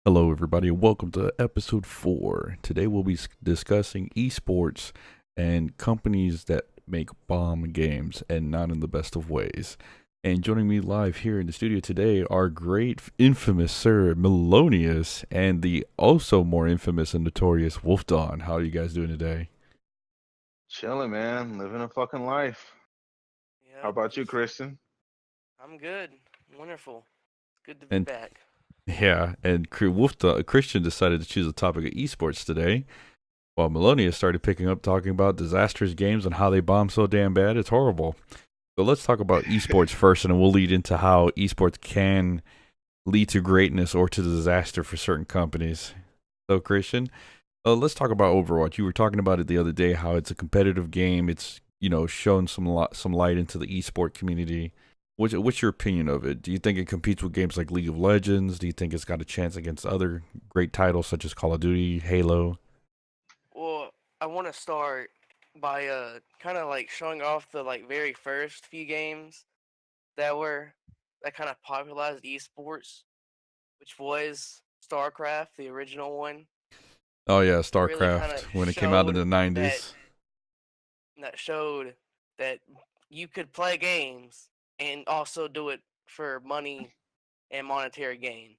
Hello, everybody, and welcome to episode 4. Today, we'll be discussing esports and companies that make bomb games and not in the best of ways. And joining me live here in the studio today are great, infamous Sir Melonius and the also more infamous and notorious Wolf Dawn. How are you guys doing today? Chilling, man. Living a fucking life. How Yep, about you, just Christian? I'm good. Wonderful. Good to be And back. yeah, and Christian decided to choose the topic of esports today. While Melonius started picking up talking about disastrous games and how they bomb so damn bad, it's horrible. So let's talk about esports first, and then we'll lead into how esports can lead to greatness or to disaster for certain companies. So, Christian, let's talk about Overwatch. You were talking about it the other day, how it's a competitive game. It's shown some light into the esport community. What's your opinion of it? Do you think it competes with games like League of Legends? Do you think it's got a chance against other great titles such as Call of Duty, Halo? Well, I want to start by kind of like showing off the like very first few games that were that kind of popularized esports, which was StarCraft, the original one. Oh yeah, It really kind StarCraft of when it came out in the that 90s. that showed that you could play games and also do it for money and monetary gain.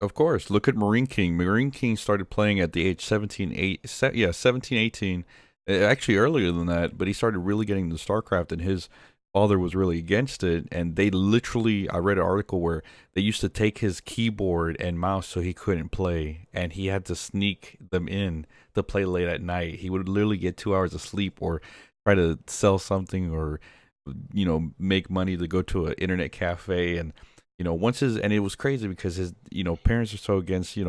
Of course, look at Marine King. Marine King started playing at the age 17, 18. Actually earlier than that, but he started really getting into StarCraft, and his father was really against it. And they literally, I read an article where they used to take his keyboard and mouse so he couldn't play, and he had to sneak them in to play late at night. He would literally get 2 hours of sleep or try to sell something or, make money to go to an internet cafe. And once his, and it was crazy because his parents are so against, we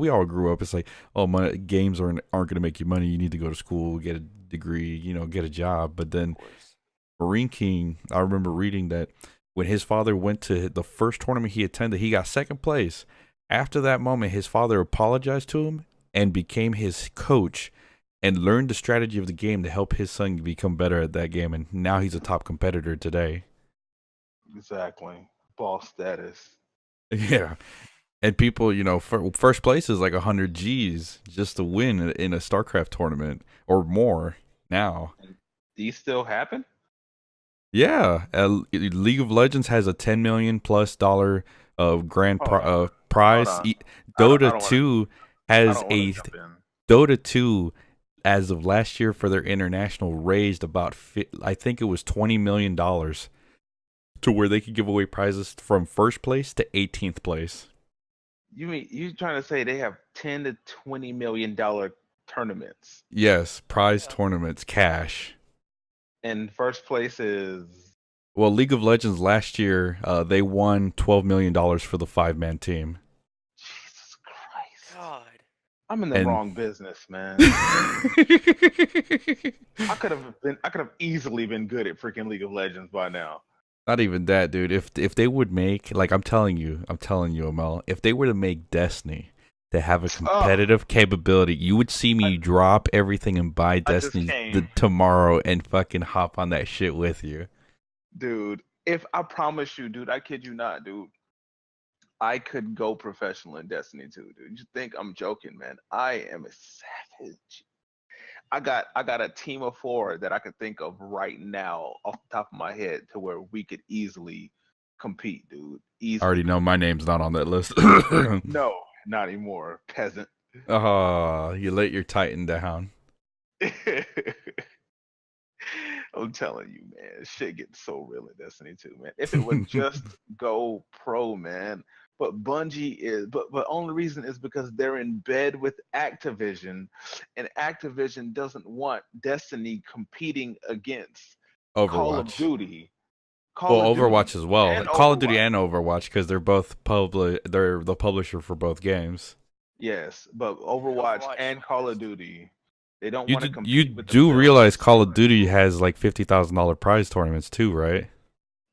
all grew up, it's like, oh, my games aren't going to make you money, you need to go to school, get a degree, get a job. But Of then course. Marine King, I remember reading that when his father went to the first tournament he attended, he got second place. After that moment, his father apologized to him and became his coach and learned the strategy of the game to help his son become better at that game, and now he's a top competitor today. Exactly. Boss status. Yeah. And people, first place is like 100 G's just to win in a StarCraft tournament or more now. And these still happen? Yeah, League of Legends has a 10 million plus dollar Hold on. Hold prize. on. I Dota don't want to. 2 I has don't want to a jump in. Dota 2 as of last year for their international raised about I think it was 20 million dollars to where they could give away prizes from first place to 18th place. You mean you trying to say they have $10 to $20 million tournaments, Yes, prize Yeah. tournaments, cash. and first place is Well, League of Legends last year, they won $12 million for the 5-man team, Jesus Christ. God. I'm in the and wrong business, man. not I could have easily been good at freaking League of Legends by now. even that, dude. If they would make, like, I'm telling you, Amel, if they were to make Destiny to have a Oh, competitive capability, you would see I, me drop everything and buy I just Destiny came. tomorrow and fucking hop on that shit with you. Dude, if I promise you, dude, I kid you not, dude, I could go professional in Destiny 2, dude. You think I'm joking, man? I am a savage. I got a team of four that I could think of right now off the top of my head to where we could easily compete, dude. I Easily already know my compete. name's not on that list. No, not anymore, peasant. Oh, you let your Titan down. I'm telling you, man, shit gets so real in Destiny 2, man. If it would just go pro, man. But Bungie is, but only reason is because they're in bed with Activision, and Activision doesn't want Destiny competing against Call of Overwatch. Duty, Well, Call of Overwatch Duty, as well. and Call of Duty Overwatch. and Overwatch because they're both They're the publisher for both games. Yes, but And Overwatch Overwatch and Call of just Duty, they don't You want to do, you compete with do themselves. realize Call of Duty has like $50,000 prize tournaments too, right?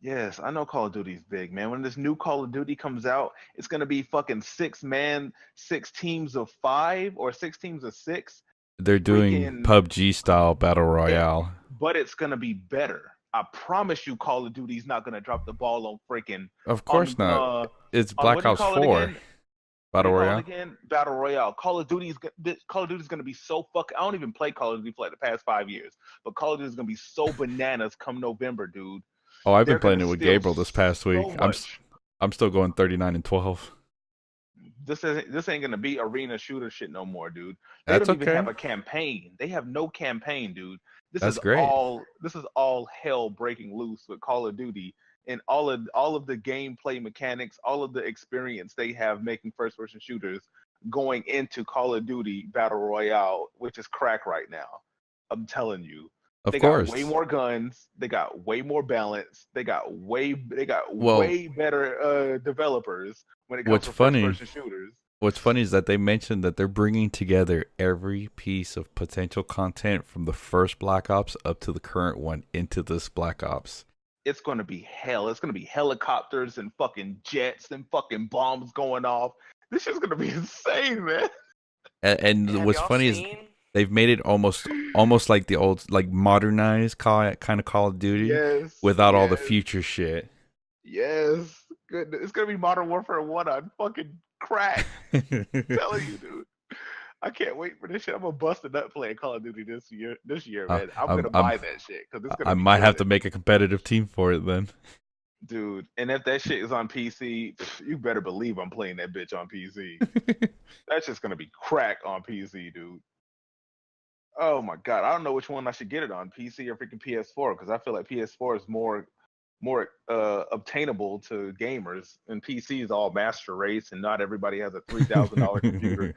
Yes, I know Call of Duty's big, man. When this new Call of Duty comes out, it's gonna be fucking 6 man, 6 teams of 5 or 6 teams of 6. They're doing Freaking PUBG style battle it, royale. but it's gonna be better. I promise you, Call of Duty's not gonna drop the ball on freaking Of course not. It's on Black what do you Ops call it 4. again? What do Battle you call it Royale. again? Battle Royale. Call of Duty is gonna be so fucking. I don't even play Call of Duty for like the past 5 years, but Call of Duty is gonna be so bananas come November, dude. Oh, I've been They're playing gonna it with steal Gabriel this past week. so much. I'm still going 39-12. This ain't gonna be arena shooter shit no more, dude. They That's don't even have okay. a campaign. They have no campaign, dude. That's great. This is all hell breaking loose with Call of Duty and all of the gameplay mechanics, all of the experience they have making first person shooters going into Call of Duty Battle Royale, which is crack right now. I'm telling you. Of They got way course. more guns. They got way more balance. They got Well, way better developers when it comes what's to first funny person shooters. What's funny is that they mentioned that they're bringing together every piece of potential content from the first Black Ops up to the current one into this Black Ops. It's gonna be hell. It's gonna be helicopters and fucking jets and fucking bombs going off. This shit's gonna be insane, man. And Have what's y'all funny is seen? they've made it almost like the old, like modernized kind of Call of Duty Yes, without all the yes, future shit. yes. Good. It's gonna be Modern Warfare 1 on fucking crack. Telling you, dude. I can't wait for this shit. I'm gonna bust a nut playing Call of Duty this year. This year, uh, man. I'm I'm, gonna I'm buy that shit because it's I gonna be might have good, to make a competitive team for it then. dude. And if that shit is on PC, you better believe I'm playing that bitch on PC. That's just gonna be crack on PC, dude. Oh my god, I don't know which one I should get it on, PC or freaking PS4, because I feel like PS4 is more obtainable to gamers, and PC is all master race, and not everybody has a $3,000 computer.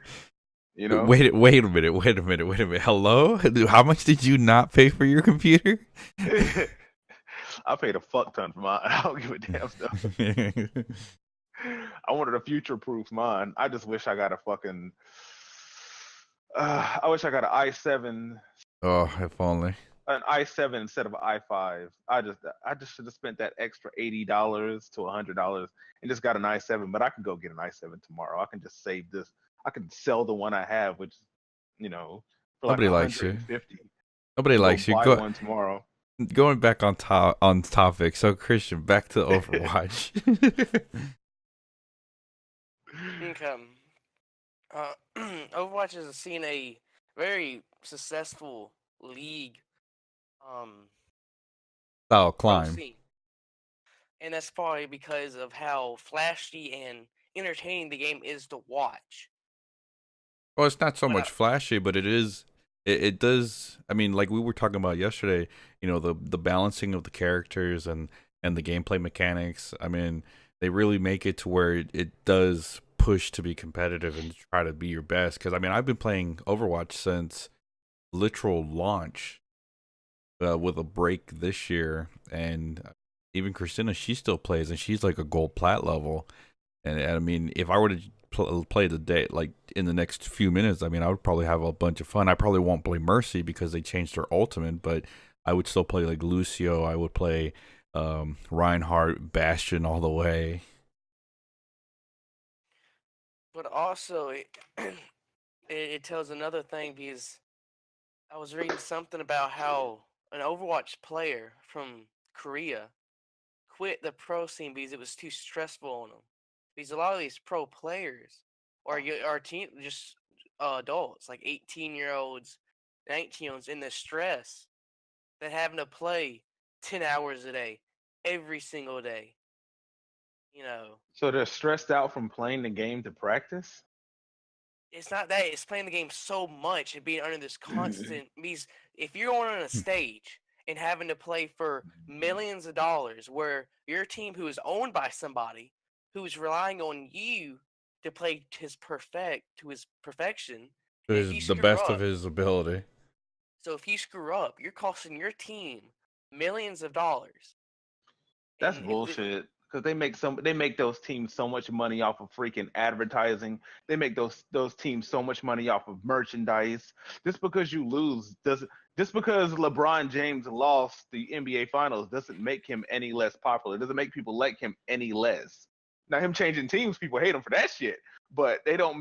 You know, Wait a minute. Hello? How much did you not pay for your computer? I paid a fuck ton for mine. I don't give a damn stuff. I wanted a future-proof mine. I just wish I got a fucking. I wish I got an i7 Oh, if only. an i7 instead of an i5. I just should have spent that extra $80 to $100 and just got an i7. But I can go get an i7 tomorrow. I can just save this. I can sell the one I have, which for like Nobody likes you. 150, Nobody and go likes you. buy one tomorrow. Going back on topic. So Christian, back to Overwatch. Income. Overwatch has seen a very successful league Style pro climb. scene, and that's probably because of how flashy and entertaining the game is to watch. Well, it's not so But much flashy, but it is. It does. I mean, like we were talking about yesterday. The balancing of the characters and the gameplay mechanics. I mean, they really make it to where it does push to be competitive and try to be your best. Because I mean, I've been playing Overwatch since literal launch, with a break this year, and even Christina, she still plays, and she's like a gold plat level. And I mean, if I were to play the day like in the next few minutes, I mean, I would probably have a bunch of fun. I probably won't play Mercy because they changed their ultimate, but I would still play like Lucio. I would play Reinhardt, Bastion all the way. also it tells another thing because I was reading something about how an Overwatch player from Korea quit the pro scene because it was too stressful on them. Because a lot of these pro players are teen, just adults, like 18-year-olds, 19-year-olds, in the stress that having to play 10 hours a day, every single day. You know, So they're stressed out from playing the game to practice. it's not that, it's playing the game so much and being under this constant, because if you're going on a stage and having to play for millions of dollars where your team who is owned by somebody who's relying on you to play to his perfection, and if you The screw best of up, his ability. so if you screw up, you're costing your team millions of dollars. That's And if the, bullshit. Because they make those teams so much money off of freaking advertising. They make those teams so much money off of merchandise. Just because you lose doesn't just because LeBron James lost the NBA Finals doesn't make him any less popular. It doesn't make people like him any less. Now him changing teams, people hate him for that shit. But they're not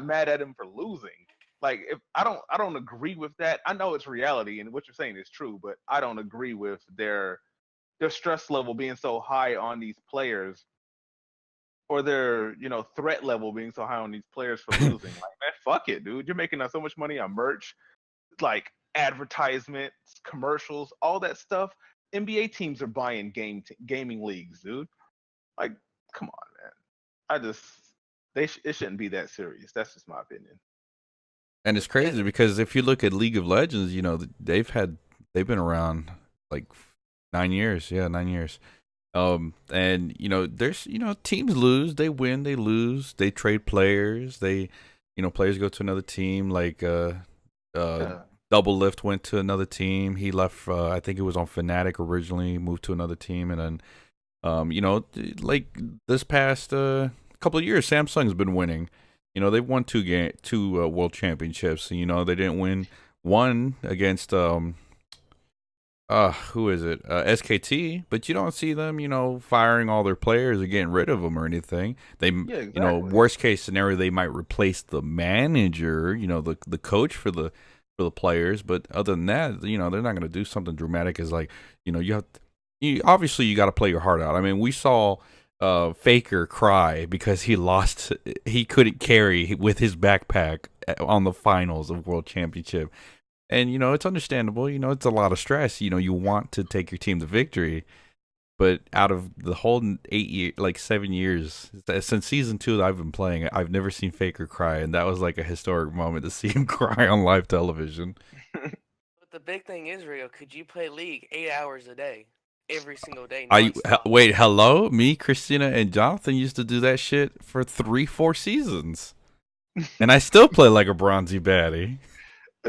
mad at him for losing. Like if I don't agree with that. I know it's reality and what you're saying is true, but I don't agree with their stress level being so high on these players or their threat level being so high on these players for losing. Like, man, fuck it, dude. You're making so much money on merch, like advertisements, commercials, all that stuff. NBA teams are buying gaming leagues, dude. Like, come on, man. It shouldn't be that serious. That's just my opinion. And it's crazy because if you look at League of Legends, they've been around like 9 years. Yeah, 9 years. And there's teams lose, they win, they lose, they trade players, players go to another team. Like Yeah. Double Lift went to another team. He left. I think it was on Fnatic originally, moved to another team, and then like this past couple of years, Samsung's been winning. They've won two world championships. They didn't win one against who is it? SKT, but you don't see them, firing all their players or getting rid of them or anything. They, Yeah, exactly. worst case scenario, they might replace the manager, the coach for the players. But other than that, they're not going to do something dramatic. As like, obviously you got to play your heart out. I mean, we saw Faker cry because he couldn't carry with his backpack on the finals of World Championship. And it's understandable. It's a lot of stress. You want to take your team to victory, but out of the whole 7 years since season 2 that I've been playing, I've never seen Faker cry, and that was like a historic moment to see him cry on live television. But the big thing is, Rio, could you play League 8 hours a day, every single day? Wait, hello, me, Christina, and Jonathan used to do that shit for 3-4 seasons, and I still play like a bronzy baddie.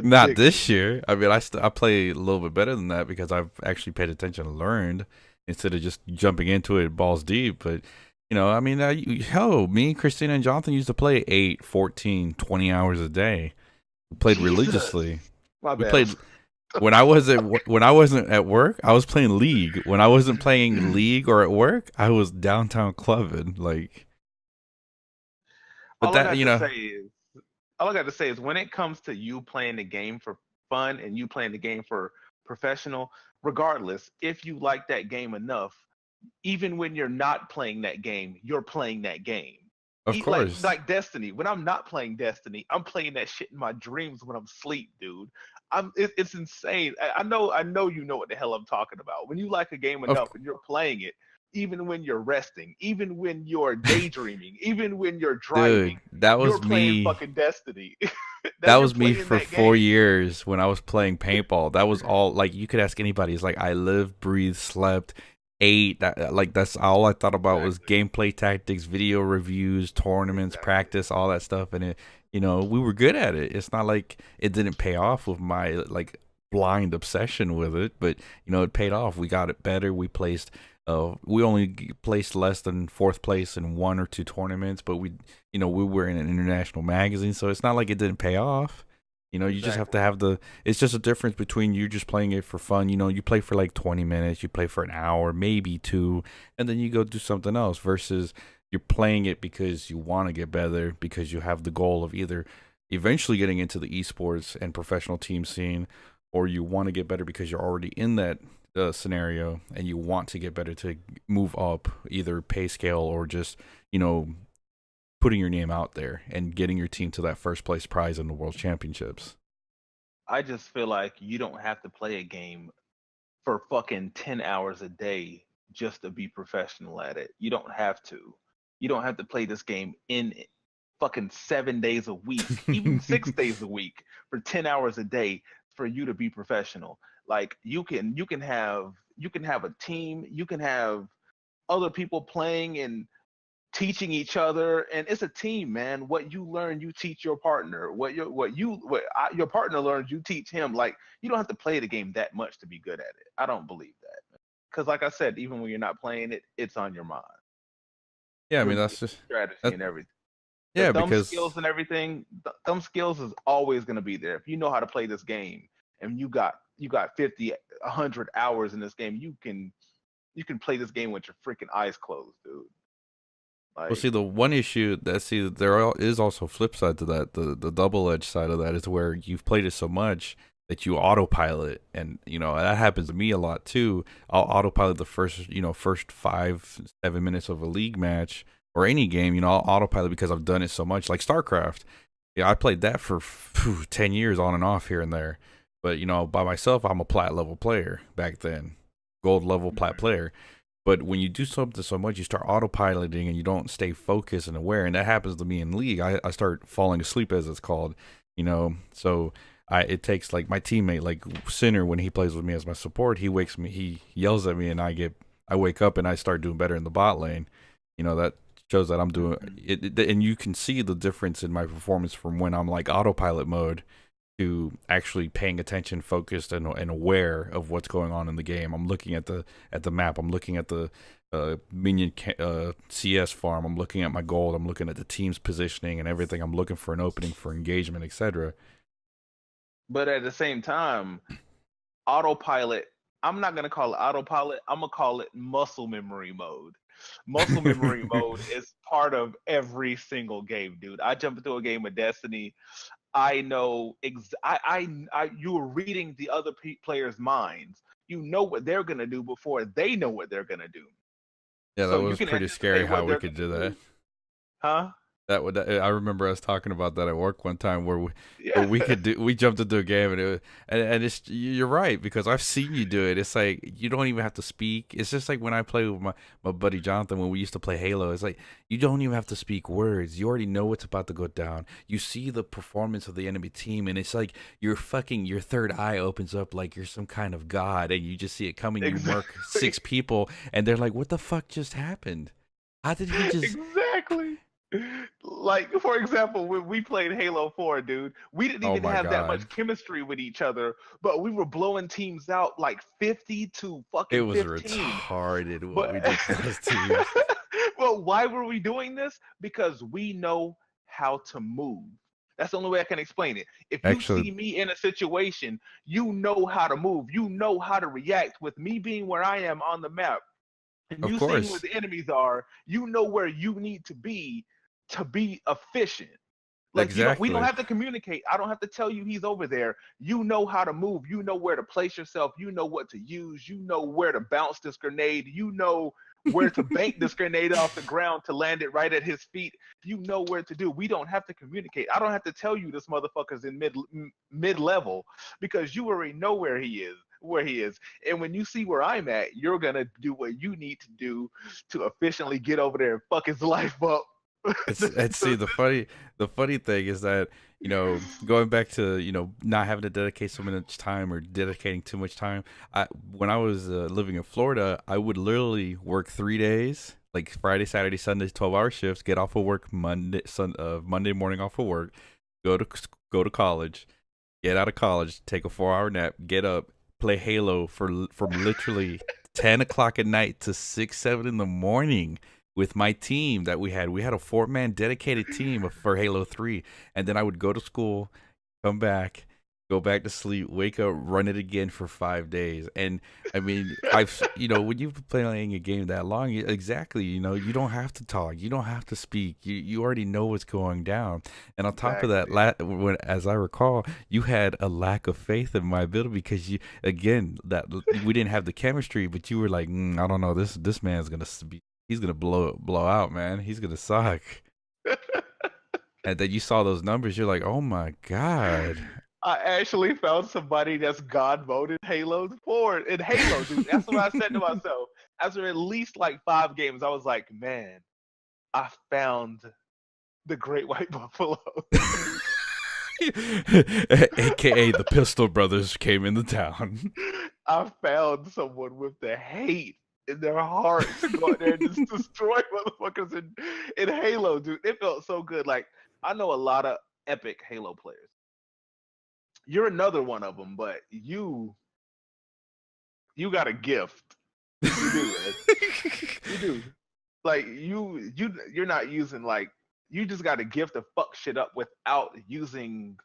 Not this year. I mean, I play a little bit better than that because I've actually paid attention and learned instead of just jumping into it balls deep. But, I mean, me, Christina, and Jonathan used to play 8, 14, 20 hours a day. We played religiously. My bad. We played when I wasn't at work, I was playing League. When I wasn't playing League or at work, I was downtown clubbing. Like, but all I got to say is when it comes to you playing the game for fun and you playing the game for professional, regardless, if you like that game enough, even when you're not playing that game, you're playing that game. Of course. Like Destiny. When I'm not playing Destiny, I'm playing that shit in my dreams when I'm asleep, dude. It's insane. I know you know what the hell I'm talking about. When you like a game enough and you're playing it, even when you're resting, even when you're daydreaming, even when you're driving, dude, that was you're playing me. fucking Destiny. That was me for 4 years when I was playing paintball. That was all. Like, you could ask anybody. It's like I lived, breathed, slept, ate. That's all I thought about was gameplay tactics, video reviews, tournaments, practice, all that stuff. And it, we were good at it. It's not like it didn't pay off with my like blind obsession with it, but it paid off. We got it better. We only placed less than 4th place in 1 or 2 tournaments, but we were in an international magazine, so it's not like it didn't pay off. You just have to have it's just a difference between you just playing it for fun. You play for like 20 minutes, you play for an hour, maybe 2, and then you go do something else versus you're playing it because you want to get better, because you have the goal of either eventually getting into the esports and professional team scene, or you want to get better because you're already in that scenario and you want to get better to move up either pay scale or just putting your name out there and getting your team to that first place prize in the world championships. I just feel like you don't have to play a game for fucking 10 hours a day just to be professional at it. You don't have to play this game in fucking 7 days a week, even 6 days a week for 10 hours a day for you to be professional. Like, you can have a team, you can have other people playing and teaching each other, and it's a team, man. What you learn, you teach your partner. What your partner learns, you teach him. Like, you don't have to play the game that much to be good at it. I don't believe that, because like I said, even when you're not playing it, it's on your mind. Yeah, I mean, that's just strategy and everything. Yeah, because skills and everything, thumb skills is always going to be there. If you know how to play this game and you got 50, 100 hours in this game, you can play this game with your freaking eyes closed, dude. Like, well, see, the one issue there is also a flip side to that. The double-edged side of that is where you've played it so much that you autopilot, and that happens to me a lot too. I'll autopilot the first 5-7 minutes of a league match or any game, I'll autopilot because I've done it so much. Like StarCraft, yeah, I played that for 10 years on and off here and there. But by myself, I'm a plat level player back then, gold level plat player. But when you do something so much, you start autopiloting and you don't stay focused and aware. And that happens to me in League. I start falling asleep, as it's called, So it takes like my teammate, like Sinner, when he plays with me as my support, he yells at me, and I wake up and I start doing better in the bot lane. That shows that I'm doing it, and you can see the difference in my performance from when I'm like autopilot mode to actually paying attention, focused, and aware of what's going on in the game. I'm looking at the map. I'm looking at the minion CS farm. I'm looking at my gold. I'm looking at the team's positioning and everything. I'm looking for an opening for engagement, etc. But at the same time, autopilot, I'm not gonna call it autopilot. I'm gonna call it muscle memory mode. Muscle memory mode is part of every single game, dude. I jump into a game of Destiny. I know you are reading the other players' minds. You know what they're gonna do before they know what they're gonna do. Yeah, So that you was can pretty scary anticipate how what we they're could gonna do that. do. Huh? I remember us talking about that at work one time where Yeah. we jumped into a game, and it's, you're right, because I've seen you do it. It's like you don't even have to speak. It's just like when I play with my buddy Jonathan when we used to play Halo. It's like you don't even have to speak words. You already know what's about to go down. You see the performance of the enemy team, and it's like your third eye opens up like you're some kind of god, and you just see it coming. You mark 6 people, and they're like, "What the fuck just happened? How did he just?" Exactly. Like, for example, when we played Halo 4, dude, we didn't Oh even my have that god. much chemistry with each other, but we were blowing teams out like 50 to It fucking was 15. retarded what we But did to those teams. well, why were we doing this? Because we know how to move. That's the only way I can explain it. If you Actually, see me in a situation, you know how to move. You know how to react. With me being where I am on the map, and of you seeing where course. the enemies are, you know where you need to be efficient. Like we don't Exactly. have to communicate. I don't have to tell you he's over there. You know how to move. You know where to place yourself. You know what to use. You know where to bounce this grenade. You know where to bank this grenade off the ground to land it right at his feet. You know where to do. We don't have to communicate. I don't have to tell you this motherfucker's in mid level because you already know where he is. And when you see where I'm at, you're gonna do what you need to do to efficiently get over there and fuck his life up. And see, the funny thing is that, going back to, not having to dedicate so much time or dedicating too much time. When I was living in Florida, I would literally work 3 days, like Friday, Saturday, Sunday, 12-hour shifts, get off of work Monday morning off of work, go to college, get out of college, take a 4-hour nap, get up, play Halo from literally 10 o'clock at night to 6, 7 in the morning with my team that we had. We had a 4-man dedicated team for Halo 3. And then I would go to school, come back, go back to sleep, wake up, run it again for 5 days. And I mean, when you've been playing a game that long, exactly, you don't have to talk, you don't have to speak. You already know what's going down. And on top of that, Exactly. as I recall, you had a lack of faith in my ability because that we didn't have the chemistry, but you were like, I don't know, this man's gonna be. He's gonna blow out, man. He's gonna suck. And then you saw those numbers, you're like, oh my god. I actually found somebody that's God mode in Halo 4. In Halo, dude. That's what I said to myself. After at least like 5 games, I was like, man, I found the Great White Buffalo. AKA the Pistol Brothers came into town. I found someone with the hate in their heart to go out there and just destroy motherfuckers in Halo, dude. It felt so good. Like, I know a lot of epic Halo players. You're another one of them, but you got a gift. You do, man. You do. Like you're not using, like, you just got a gift to fuck shit up without using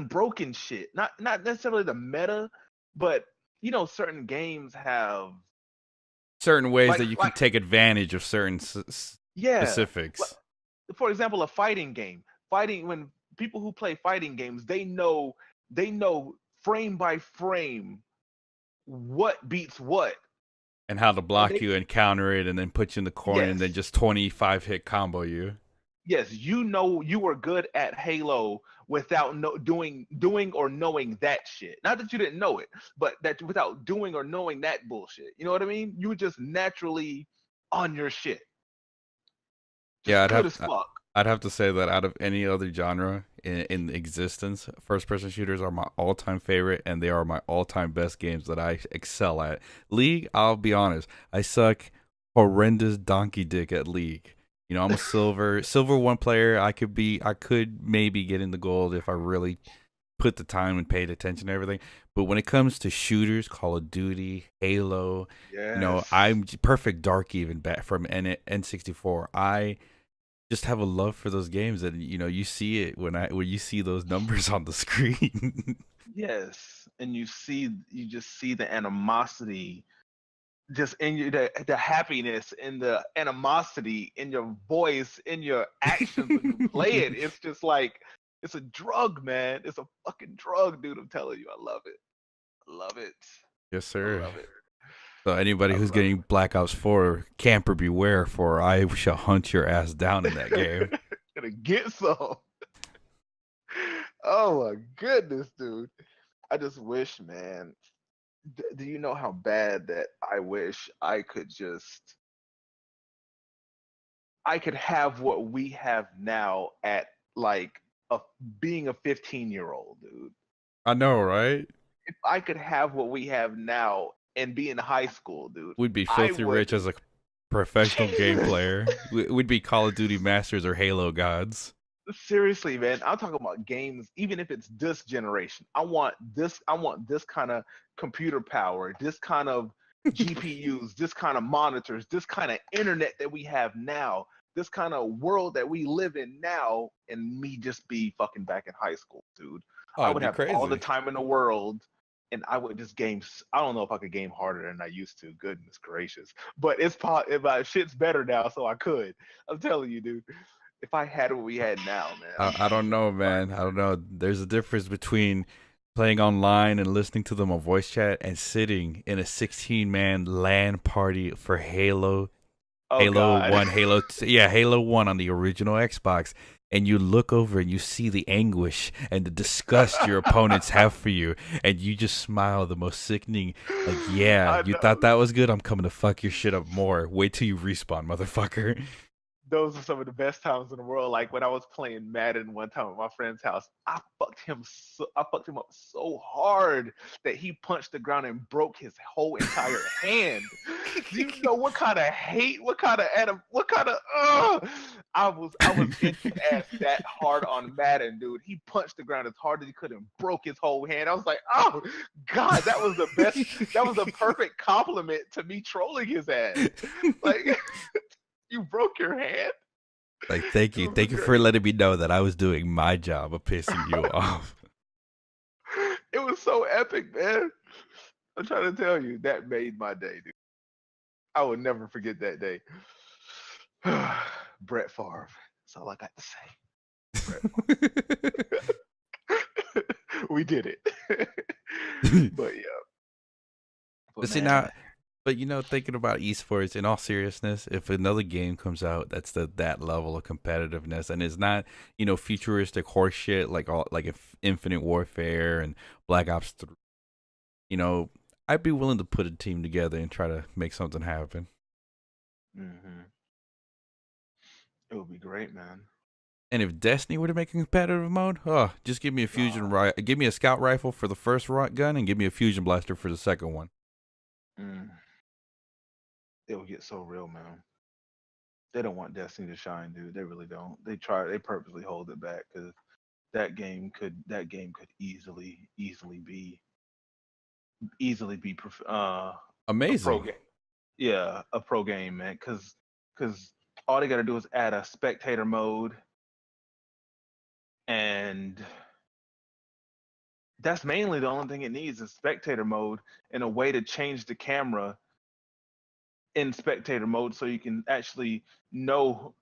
broken shit. Not necessarily the meta, but certain games have Certain ways like that you can take advantage of certain yeah. specifics. For example, a fighting game. When people who play fighting games, they know frame by frame what beats what. And how to And block you and counter it and then put you in the corner and then yes, just 25 hit combo you. yes, you know you were good at Halo without doing or knowing that shit. Not that you didn't know it, but that without doing or knowing that bullshit. You know what I mean? You were just naturally on your shit, Yeah, just good as fuck. I'd have to say that out of any other genre in existence, first person shooters are my all time favorite and they are my all time best games that I excel at. League, I'll be honest, I suck horrendous donkey dick at League. You know, I'm a silver one player. I could maybe get in the gold if I really put the time and paid attention to everything. But when it comes to shooters, Call of Duty, Halo, you know, Yes. I'm perfect dark even back from N64. I just have a love for those games, and you know, you see it when you see those numbers on the screen. Yes. And you just see the animosity just in you, the happiness and the animosity in your voice, in your actions when you play it. It's just like it's a drug, man. It's a fucking drug, dude. I'm telling you, I love it. I love it. Yes, I sir. love it. So anybody I who's love getting Black Ops 4, camper beware, for I shall hunt your ass down in that game. it. Gonna get some. Oh my goodness, dude. I just wish, man. Do you know how bad that I wish I could have what we have now at like a being a 15-year-old, dude. I know, right? If I could have what we have now and be in high school, dude, We'd be I filthy would. rich as a professional game player. We'd be Call of Duty masters or Halo gods. Seriously, man, I'm talking about games. Even if it's this generation, I want this. I want this kind of computer power, this kind of GPUs, this kind of monitors, this kind of internet that we have now, this kind of world that we live in now, and me just be fucking back in high school, dude. Oh, I it'd would be have all the crazy. time in the world, and I would just game. I don't know if I could game harder than I used to. Goodness gracious, but if shit's better now, so I could. I'm telling you, dude. If I had what we had now, man, I I'd be don't know, fine. man. I don't know. There's a difference between playing online and listening to them on voice chat and sitting in a 16-man LAN party for Oh Halo God. 1, yeah, Halo 1 on the original Xbox, and you look over and you see the anguish and the disgust your opponents have for you, and you just smile the most sickening, like, yeah, I you know. thought that was good? I'm coming to fuck your shit up more. Wait till you respawn, motherfucker. Those are some of the best times in the world. Like when I was playing Madden one time at my friend's house, I fucked him up so hard that he punched the ground and broke his whole entire hand. Do you know what kind of hate, I was in his ass that hard on Madden, dude. He punched the ground as hard as he could and broke his whole hand. I was like, oh God, that was a perfect compliment to me trolling his ass. Like you broke your hand? Like, It was thank you for great. letting me know that I was doing my job of pissing you off. It was so epic, man. I'm trying to tell you, that made my day, dude. I will never forget that day. Brett Favre. That's all I got to say. Brett Favre. We did it. But yeah. But But see now, man, but you know, thinking about esports in all seriousness, if another game comes out that's that level of competitiveness and is not, you know, futuristic horse shit like Infinite Warfare and Black Ops 3, you know, I'd be willing to put a team together and try to make something happen. hmm it would be great, man. And if Destiny were to make a competitive mode, oh, just give me a Oh, give me a scout rifle for the first gun and give me a fusion blaster for the second one. mm, it would get so real, man. They don't want Destiny to shine, dude. They really don't. They purposely hold it back because that game could easily be a pro Amazing. game. Yeah, a pro game, man. Because all they got to do is add a spectator mode, and that's mainly the only thing it needs is spectator mode and a way to change the camera in spectator mode so you can actually know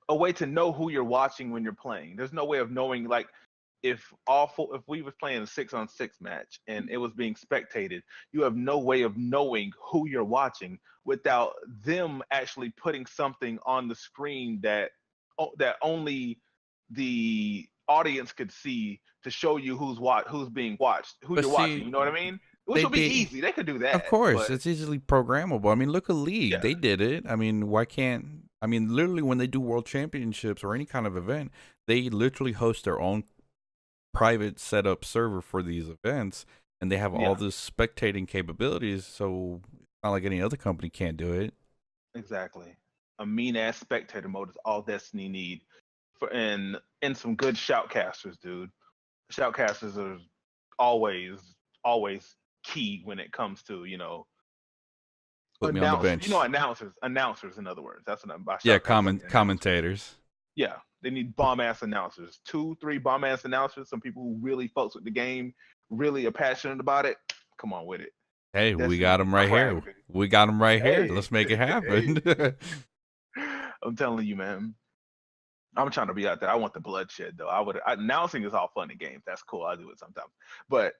a way to know who you're watching when you're playing. There's no way of knowing like if we was playing a 6-on-6 match and it was being spectated, you have no way of knowing who you're watching without them actually putting something on the screen that only the audience could see to show you who's being watched, who But you're watching. see, You know what I mean? Which they would be did. easy. They could do Of that, course, but it's easily programmable. I mean, look at yeah, League. They did it. I mean, why can't? I mean, literally, when they do World Championships or any kind of event, they literally host their own private setup server for these events, and they have all yeah, this spectating capabilities. So it's not like any other company can't do it. exactly. A mean ass spectator mode is all Destiny need for and some good shoutcasters, dude. Shoutcasters are always always key when it comes to Put me on the bench. announcers in other words. That's what by Yeah, shoutcasters I mean announcers. commentators. Yeah, they need bomb ass announcers, 2 3 bomb ass announcers, some people who really fucks with the game, really are passionate about it. Come on with it. Hey, we Destiny got be them right here. cracking. We got them right here. Hey, Let's make it hey, happen. I'm telling you, man. I'm trying to be out there. I want the bloodshed though. Announcing is all fun and games. That's cool. I do it sometimes, but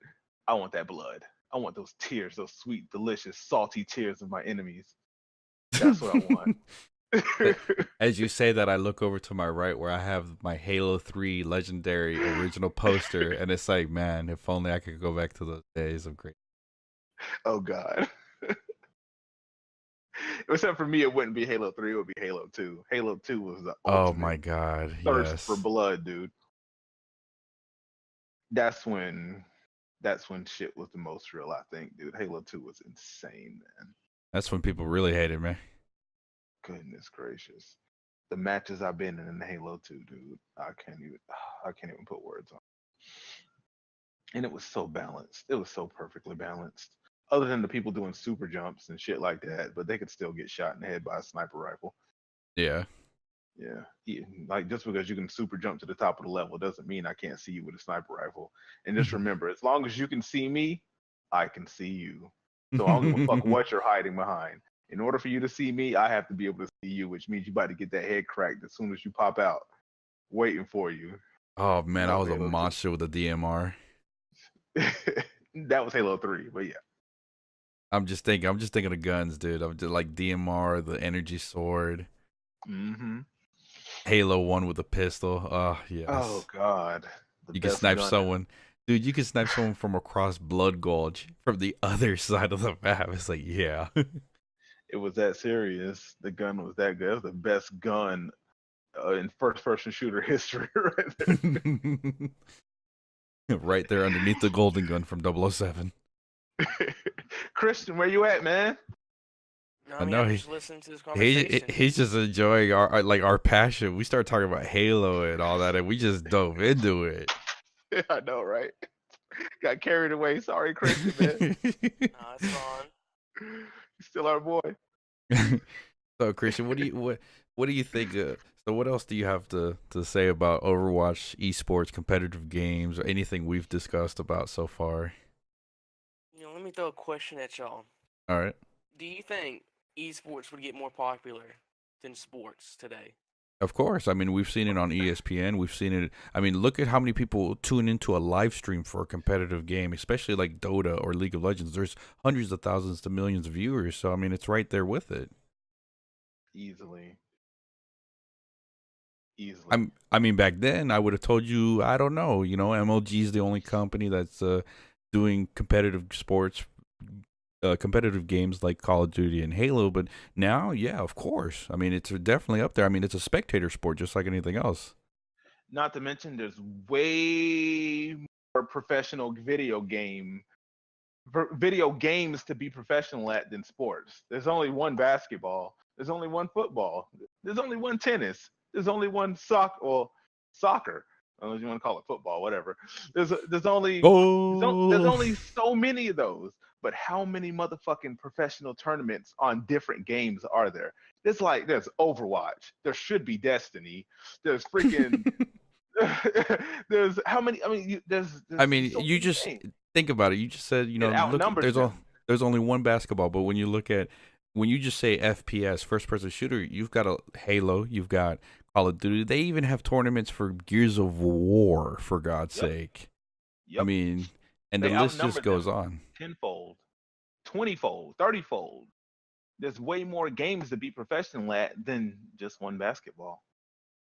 I want that blood. I want those tears, those sweet, delicious, salty tears of my enemies. That's what I want. As you say that, I look over to my right where I have my Halo 3 Legendary original poster, and it's like, man, if only I could go back to those days of great. Oh God. Except for me, it wouldn't be Halo 3. It would be Halo 2. Halo 2 was the Oh ultimate my God, thirst for yes. blood, dude. That's when shit was the most real, I think, dude. Halo 2 was insane, man. That's when people really hated me. Goodness gracious. The matches I've been in Halo 2, dude. I can't even put words on. And it was so balanced. It was so perfectly balanced. Other than the people doing super jumps and shit like that, but they could still get shot in the head by a sniper rifle. Yeah. Yeah. Like just because you can super jump to the top of the level doesn't mean I can't see you with a sniper rifle. And just remember, as long as you can see me, I can see you. So I don't give a fuck what you're hiding behind. In order for you to see me, I have to be able to see you, which means you about to get that head cracked as soon as you pop out, waiting for you. Oh man, And I I'll was be a able monster with a DMR. to. That was Halo 3, but yeah. I'm just thinking of guns, dude. I'm just like DMR, the energy sword, Mm-hmm. Halo 1 with a pistol. Oh Oh yes. God, the You can best snipe gun. someone. Dude, you can snipe someone from across Blood Gulch from the other side of the map. It's like, yeah. It was that serious. The gun was that good. It was the best gun in first-person shooter history, right Right there underneath the golden gun from 007. there. Christian, where you at, man? I I mean, know I'm just listening to this he conversation. he's just enjoying our passion. We started talking about Halo and all that, and we just dove into it. I know, right? Got carried away. Sorry, Christian, man. Nah, it's fine. You're still our boy. So Christian, what do you think? So what else do you have to say about Overwatch, esports, competitive games, or anything we've discussed about so far? Let me throw a question at y'all. All right. Do you think esports would get more popular than sports today? Of course. I mean, we've seen it on ESPN. We've seen it. I mean, look at how many people tune into a live stream for a competitive game, especially like Dota or League of Legends. There's hundreds of thousands to millions of viewers. So, I mean, it's right there with it. Easily. I mean, back then I would have told you, I don't know, MLG is the only company that's doing competitive sports, competitive games like Call of Duty and Halo. But now, yeah, of course. I mean, it's definitely up there. I mean, it's a spectator sport just like anything else. Not to mention, there's way more professional video games to be professional at than sports. There's only one basketball. There's only one football. There's only one tennis. There's only one soccer. I don't know if you want to call it football, whatever. There's only Oh, so many of those. But how many motherfucking professional tournaments on different games are there? There's Overwatch. There should be Destiny. There's freaking. There's how many? I mean, there's I mean, so you many just games. think about it. You just said, It look, outnumbers them. there's only one basketball, but when you look at when you just say FPS, first person shooter, you've got a Halo, you've got Call of Duty. They even have tournaments for Gears of War, for God's Yep. sake. I Yep. mean, and the They list outnumber just goes them on. tenfold, 20-fold, 30-fold. There's way more games to be professional at than just one basketball.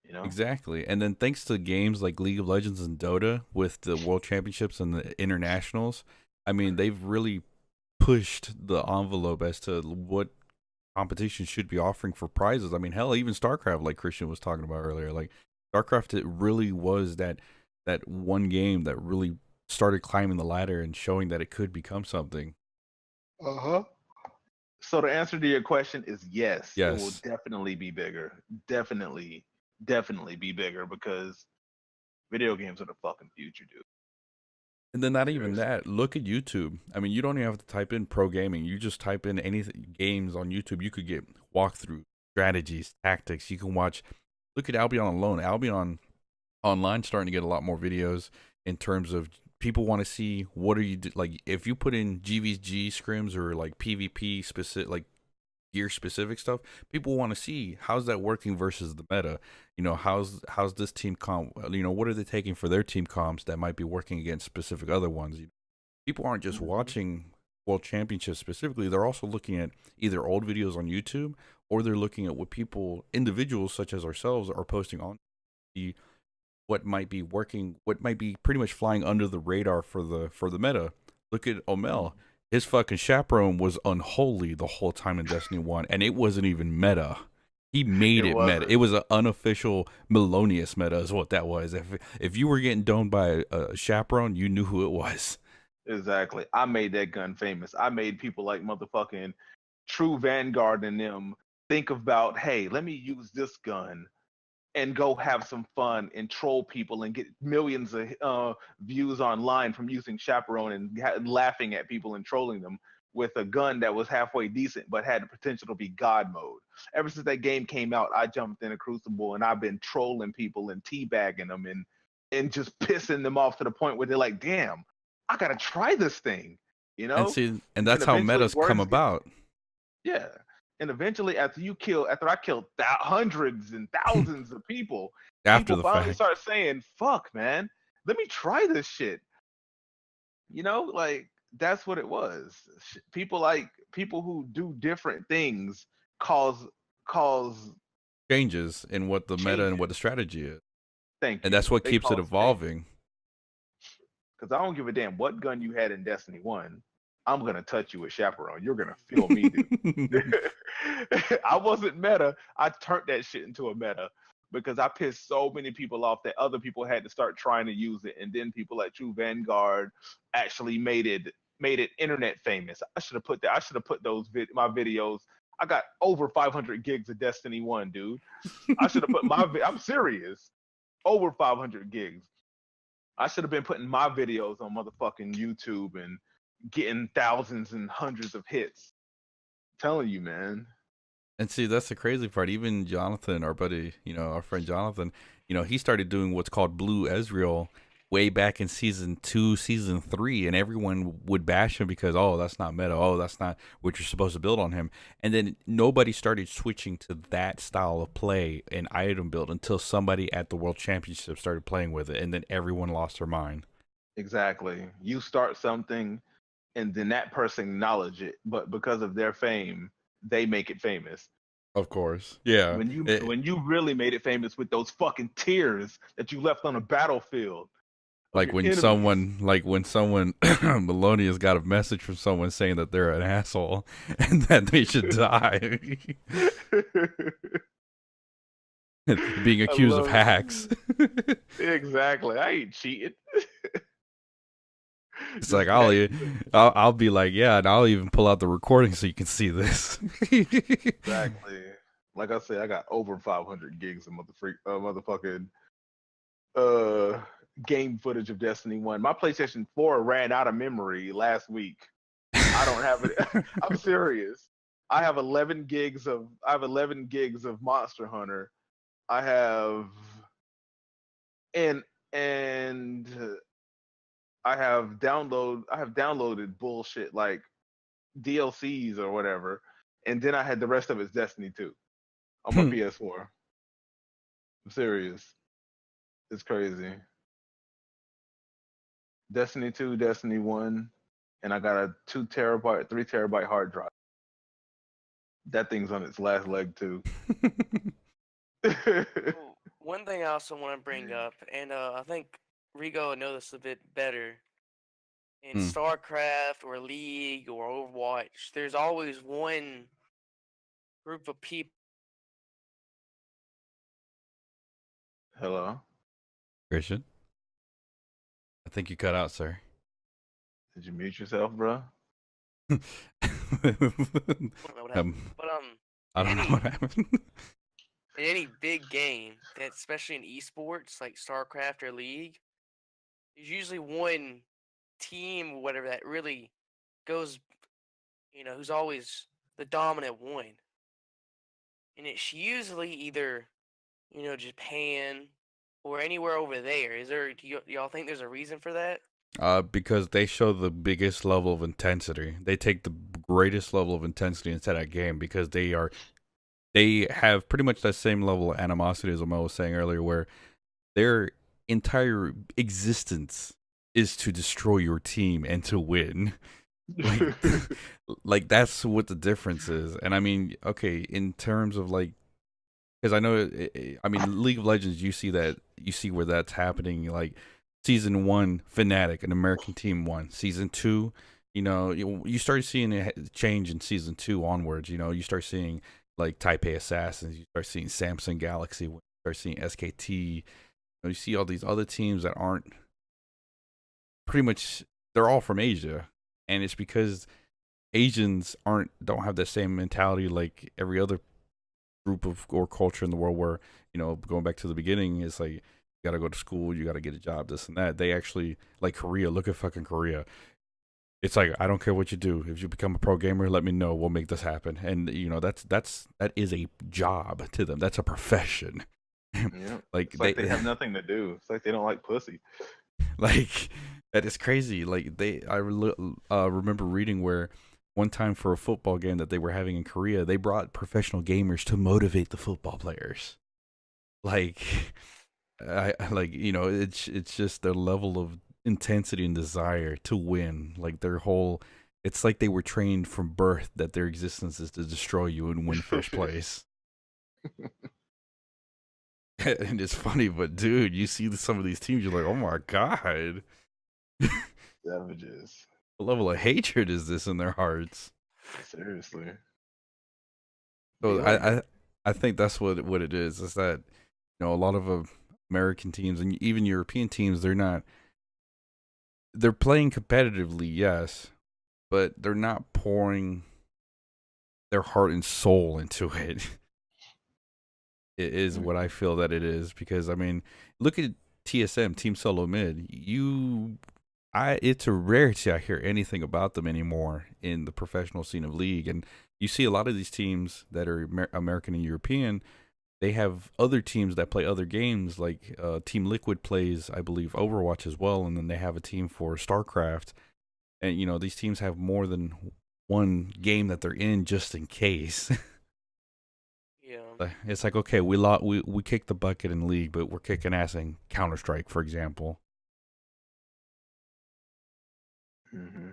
You know. Exactly. And then thanks to games like League of Legends and Dota with the World Championships and the internationals, I mean, they've really pushed the envelope as to what competition should be offering for prizes. I mean, hell, even StarCraft, like Christian was talking about earlier, like StarCraft, it really was that one game that really started climbing the ladder and showing that it could become something. Uh-huh. So the answer to your question is yes, it will Yes. definitely be bigger. Definitely be bigger because video games are the fucking future, dude. And then not even Seriously. that. Look at YouTube. I mean, you don't even have to type in pro gaming. You just type in anything games on YouTube. You could get walkthrough strategies, tactics. You can watch. Look at Albion alone. Albion online starting to get a lot more videos in terms of people want to see what are you like. If you put in GVG scrims or like PvP specific, like gear specific stuff, people want to see how's that working versus the meta. You know, how's this team comp, you know, what are they taking for their team comps that might be working against specific other ones. People aren't just Mhm. watching world championships specifically, they're also looking at either old videos on YouTube, or they're looking at what people, individuals such as ourselves, are posting on the what might be working, what might be pretty much flying under the radar for the meta. Look at Omel. His fucking chaperone was unholy the whole time in Destiny 1, and it wasn't even meta. He made It it meta. wasn't. It was an unofficial Melonius meta, is what that was. If you were getting domed by a chaperone, you knew who it was. Exactly. I made that gun famous. I made people like motherfucking True Vanguard and them think about, hey, let me use this gun and go have some fun and troll people and get millions of views online from using Chaperone and laughing at people and trolling them with a gun that was halfway decent but had the potential to be God mode. Ever since that game came out, I jumped in a Crucible and I've been trolling people and teabagging them and just pissing them off to the point where they're like, "Damn, I gotta try this thing," you And know. see, and And then that's how eventually metas come words get about. yeah. And eventually, after I killed hundreds and thousands of After people the finally fact. start saying, "Fuck, man, let me try this shit." You know, like that's what it was. People who do different things cause cause Changes in what the meta and what the changes. strategy is. Thank And you. that's what They keeps it cause changes. evolving. Because I don't give a damn what gun you had in Destiny 1. I'm gonna touch you with Chaperone. You're gonna feel me, dude. I wasn't meta. I turned that shit into a meta because I pissed so many people off that other people had to start trying to use it, and then people like True Vanguard actually made it internet famous. I should have put that. I should have put my videos. I got over 500 gigs of Destiny 1, dude. I should have put I'm serious. Over 500 gigs. I should have been putting my videos on motherfucking YouTube and getting thousands and hundreds of hits. I'm telling you, man. And see, that's the crazy part. Even Jonathan, our buddy, you know, our friend Jonathan, you know, he started doing what's called Blue Ezreal way back in season 2, season 3, and everyone would bash him because, oh, that's not meta. Oh, that's not what you're supposed to build on him. And then nobody started switching to that style of play and item build until somebody at the World Championship started playing with it, and then everyone lost their mind. Exactly. You start something and then that person acknowledge it, but because of their fame, they make it famous. Of course, yeah. When you really made it famous with those fucking tears that you left on a battlefield of your enemies. Like when someone Maloney has got a message from someone saying that they're an asshole and that they should die. Being I accused of love hacks. exactly. I ain't cheating. It's like Just hack. I'll be like, yeah, and I'll even pull out the recording so you can see this. Exactly. Like I said, I got over 500 gigs of motherfucking game footage of Destiny 1. My PlayStation 4 ran out of memory last week. I don't have it. I'm serious. I have 11 gigs of Monster Hunter. I have and and I have downloaded bullshit like DLCs or whatever and then I had the rest of it's Destiny 2 on my PS4. I'm serious. It's crazy. Destiny 2, Destiny 1, and I got a 2 terabyte, 3 terabyte hard drive. That thing's on its last leg too. Well, one thing I also want to bring up, and I think Rigo would know this a bit better. In Hmm. StarCraft or League or Overwatch, there's always one group of people. Hello? Christian, I think you cut out, sir. Did you mute yourself, bro? I don't know what happened, but I in don't know any what happened. in any big game, that especially in esports like StarCraft or League, there's usually one team or whatever that really goes, who's always the dominant one, and it's usually either Japan or anywhere over there. Is there? Do y'all think there's a reason for that? Because they show the biggest level of intensity. They take the greatest level of intensity into that game because they have pretty much that same level of animosity as Mo was saying earlier, where their entire existence is to destroy your team and to win. Like, like that's what the difference is. And I mean, okay, in terms of like, because I know, I mean, League of Legends, you see where that's happening. Like, season 1, Fnatic, an American team won. Season 2, you start seeing it change in season 2 onwards. You start seeing like Taipei Assassins, you start seeing Samsung Galaxy, you start seeing SKT. You see all these other teams that aren't pretty much, they're all from Asia, and it's because Asians don't have the same mentality like every other group of or culture in the world where, going back to the beginning, it's like you gotta go to school, you gotta get a job, this and that. They actually, like Korea, look at fucking Korea. It's like, I don't care what you do. If you become a pro gamer, let me know. We'll make this happen. And that is a job to them. That's a profession. Yeah. Like It's like they have nothing to do. It's like they don't like pussy. like that is crazy. Like remember reading where one time for a football game that they were having in Korea, they brought professional gamers to motivate the football players. Like, it's just their level of intensity and desire to win. Like their whole, it's like they were trained from birth that their existence is to destroy you and win first place. And it's funny, but dude, you see some of these teams, you're like, oh my god, Savages. what level of hatred is this in their hearts? Seriously. So Be like I think that's what it is. Is that a lot of American teams and even European teams, they're playing competitively, yes, but they're not pouring their heart and soul into it. It is what I feel that it is, because I mean, look at TSM, Team Solo Mid. It's a rarity I hear anything about them anymore in the professional scene of League, and you see a lot of these teams that are American and European. They have other teams that play other games, like Team Liquid plays, I believe, Overwatch as well, and then they have a team for StarCraft. And these teams have more than one game that they're in just in case. Yeah. It's like, okay, we kicked the bucket in League, but we're kicking ass in Counter-Strike, for example. mm-hmm.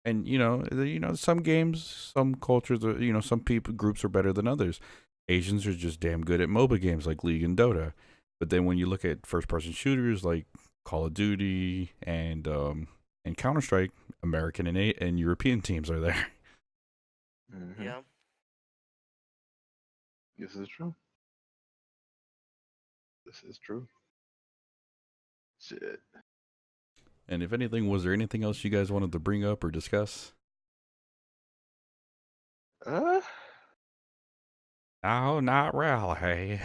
And some games, some cultures, some people groups are better than others. Asians are just damn good at MOBA games like League and Dota. But then when you look at first-person shooters like Call of Duty and Counter-Strike, American and European teams are there. Mm-hmm. Yeah. This is true. This is true. Shit. And if anything, was there anything else you guys wanted to bring up or discuss? No, not really.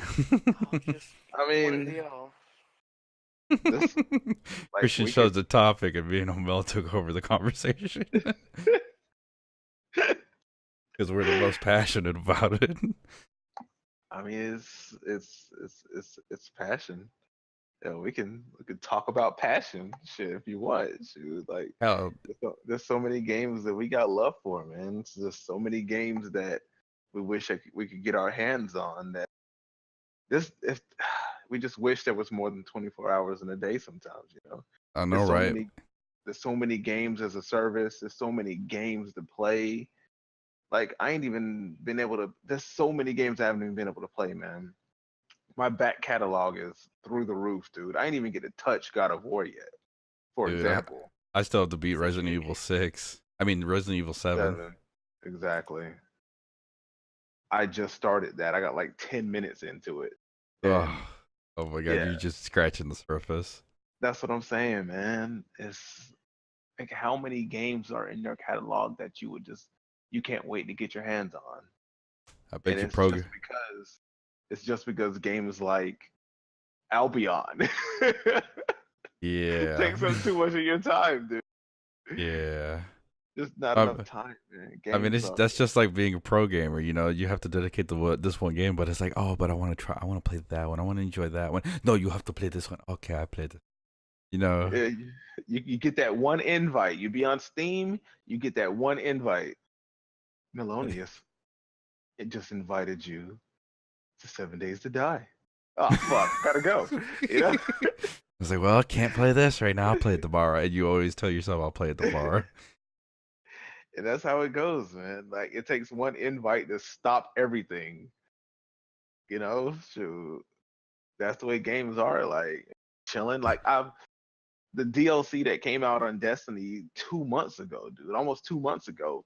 Just I one of mean, y'all. this like Christian we chose could. the topic and me and Mel took over the conversation because we're the most passionate about it. I mean, it's passion. Yeah, we could talk about passion, shit, if you want. Shoot, like Hell, there's so many games that we got love for, man. There's just so many games that we wish we could get our hands on. That this if we just wish there was more than 24 hours in a day. Sometimes, you know, I know, there's so right? many there's so many games as a service. There's so many games to play. Like I ain't even been able to. There's so many games I haven't even been able to play, man. My back catalog is through the roof, dude. I ain't even get to touch God of War yet, for Dude, example. I still have to beat Such a Resident good Evil game. 6. I mean, Resident Evil 7. 7. Exactly. I just started that. I got like 10 minutes into it. Oh, And oh my god, yeah, you're just scratching the surface. that's what I'm saying, man. It's like how many games are in your catalog that you can't wait to get your hands on. I And bet you prog. it's just because games like Albion Yeah. takes up too much of your time, dude. Yeah. Just not enough Um, time, man. I mean, Games it's are that's just like being a pro gamer. You know, you have to dedicate to this one game, but it's like, oh, but I want to try. I want to play that one. I want to enjoy that one. No, you have to play this one. Okay, I played it. You know. yeah, you get that one invite. You be on Steam, you get that one invite. Melonius, it just invited you to 7 Days to Die. Oh fuck, gotta go. You know? It's like, well, I can't play this right now. I'll play it tomorrow. And you always tell yourself, I'll play it tomorrow. And that's how it goes, man. Like it takes one invite to stop everything. You know, shoot. That's the way games are. Like chilling. Like I've the DLC that came out on Destiny 2 months ago, dude. Almost 2 months ago.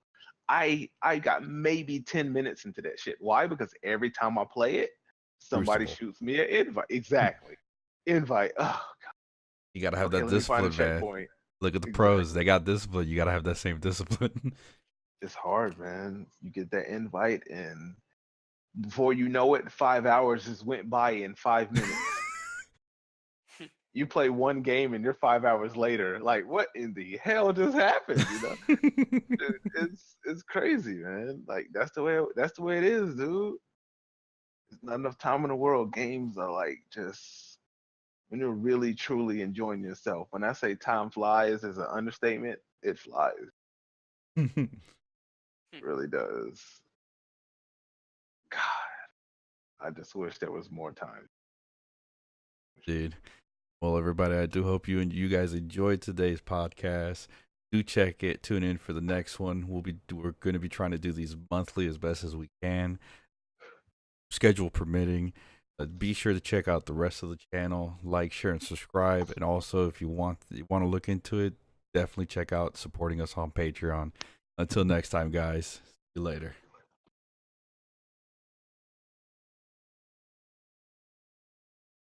I got maybe 10 minutes into that shit. Why? Because every time I play it, somebody Crucible. shoots me an invite. Exactly. Invite. Oh, You gotta have okay, that let me find a discipline, man. checkpoint. Look at the pros. Exactly. They got discipline. You gotta have that same discipline. It's hard, man. You get that invite, and before you know it, 5 hours just went by in 5 minutes. You play one game, and you're 5 hours later. Like, what in the hell just happened? You know, it's crazy, man. Like that's the way it is, dude. There's not enough time in the world. Games are like just when you're really truly enjoying yourself. When I say time flies as an understatement, it flies. It really does. God, I just wish there was more time. Dude. Well, everybody, I do hope you guys enjoyed today's podcast. Do check it. Tune in for the next one. We're going to be trying to do these monthly as best as we can, schedule permitting. Be sure to check out the rest of the channel. Like, share, and subscribe. And also, if you want to look into it, definitely check out supporting us on Patreon. Until next time, guys. See you later.